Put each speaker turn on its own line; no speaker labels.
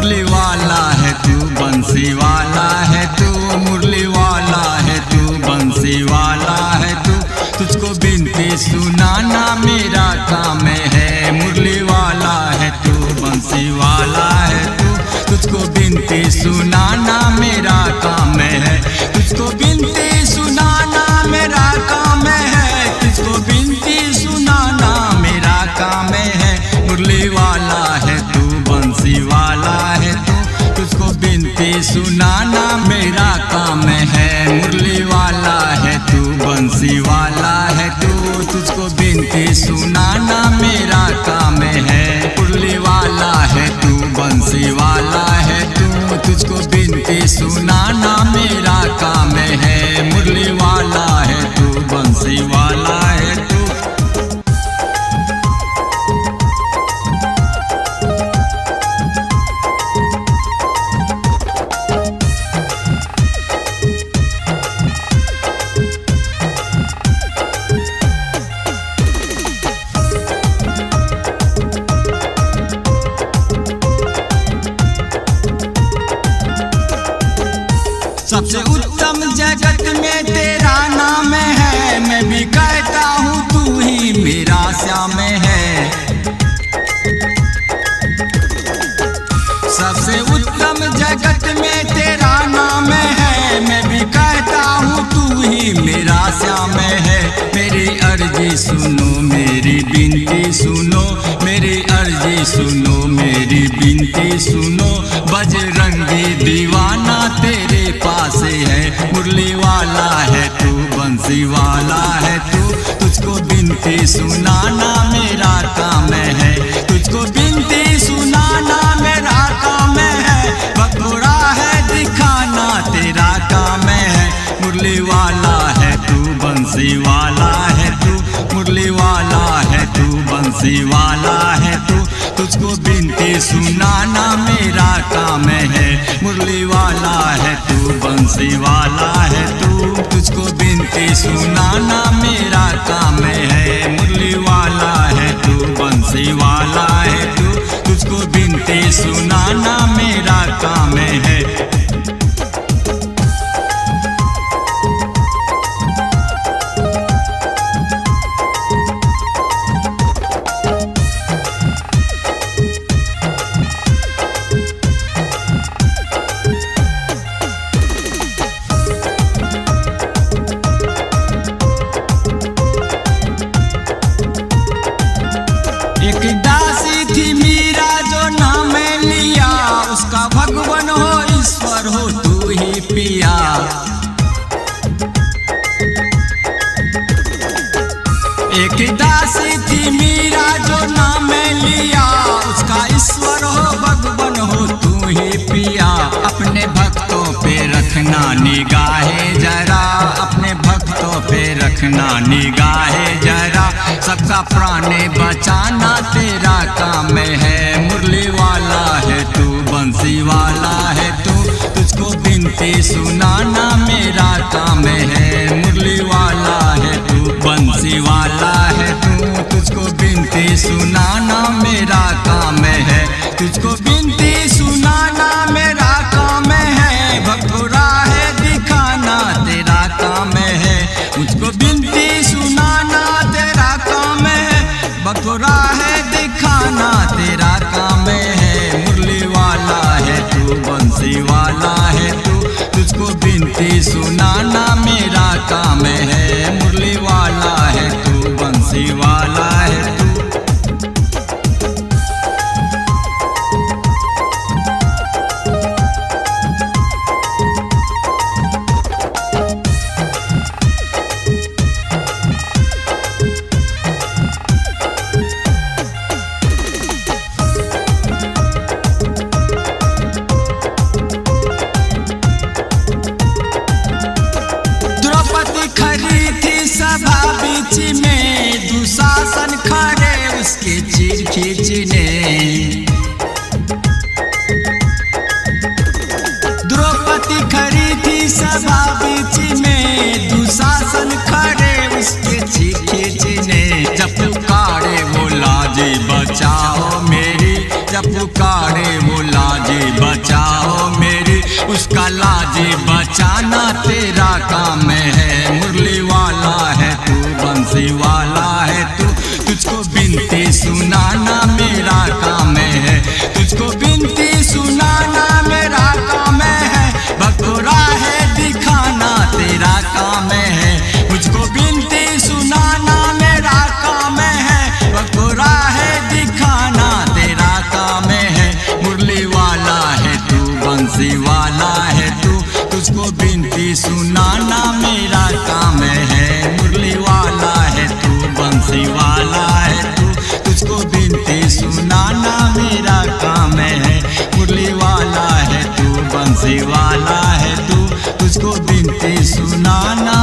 मुरली वाला है तू, बंसी वाला है तू, मुरली वाला है तू, बंसी वाला है तू। तुझको बिनती सुनाना मेरा काम है, मुरली वाला है तू, बंसी वाला है तू। तुझको बिनती सुनाना मेरा काम है, तुझको बिनती सुनाना मेरा काम है, तुझको बिनती सुनाना मेरा काम है। मुरली वाला है तू, बंसी वाला है तू, तुझको बिनती सुनाना मेरा काम है। मुरली वाला है तू, बंसी वाला है तू, तुझको बिनती सुनाना मेरा काम है। मुरली वाला है तू, बंसी वाला है तू, तुझको बिनती सुनाना मेरा काम है। मुरली वाला है तू, बंसी वाला है तू। सबसे उत्तम जगत में तेरा नाम है, मैं भी कहता हूँ तू ही मेरा श्याम है। सबसे उत्तम जगत में तेरा नाम है, मैं भी कहता हूँ तू ही मेरा श्याम है। मेरी अर्जी सुनो, मेरी बिनती सुनो, मेरी अर्जी सुनो, मेरी बिनती सुनो। बजरंगी दीवाना तेरे पास है, मुरली वाला है तू, बंसी वाला है तू, तुझको बिनती सुनाना मेरा काम है, तुझको बिनती सुनाना मेरा काम है। बखोड़ा है दिखाना तेरा काम है, मुरली वाला है तू, बंसी वाला है तू, मुरली वाला है तू, बंसी वाला है तू, तुझको बिनती सुनाना मेरा काम है। मुरली वाला है तू, बंसी वाला है तू, तुझको बिनती सुनाना मेरा काम है। मुरली वाला है तू, बंसी वाला है तू, तुझको बिनती सुनाना मेरा काम है। एक दासी थी मीरा जो नाम लिया, उसका भगवान हो ईश्वर हो तू ही पिया। एक दासी थी मीरा जो नाम लिया, उसका ईश्वर हो भगवान हो तू ही पिया। अपने भक्तों पे रखना निगाहे जरा, अपने भक्तों पे रखना निगाहे जरा, सबका प्राण बचाना तेरा काम है। मुरली वाला है तू, बंसी वाला है तू, तुझको बिनती सुनाना मेरा काम है। मुरली वाला है तू, बंसी वाला है तू, तुझको बिनती सुनाना मेरा काम है, तुझको बिनती सुनाना मेरा काम है। भगोरा है दिखाना तेरा काम है, मुझको बिनती सुनाना तेरा काम है। भगोरा है दिखाना तेरा काम है। मुरली वाला है तू, बंसी वाला है तू, तुझको बिनती सुनाना मेरा काम है। मुरली वाला है तू, बंसी वाला है तू। खड़ी थी सभा बीच में, दुशासन खड़े उसके चीर खींचने। द्रौपदी खड़ी थी सभा बीच में, दुशासन खड़े उसके चीर खींचने। जब पुकारे वो लाजी बचाओ मेरी, जब पुकारे वो लाजी बचाओ मेरी, उसका लाज बचाना तेरा काम है। मुरली वाला है तू, बंसी वाला है तू, तुझको बिनती सुनाना मेरा काम है। तुझको बिनती सुनाना मेरा काम है, भक्तों राह दिखाना तेरा काम है। मुझको बिनती सुनाना मेरा काम है, भक्तों राह दिखाना तेरा काम है। मुरली वाला है तू, बंसी वाला है तू, तुझको बिनती सुनाना मेरा काम है। मुरली वाला है तू, बंसी वाला है तू, तुझको बिनती सुनाना मेरा काम है। मुरली वाला है तू, बंसी वाला है तू, तुझको बिनती सुनाना।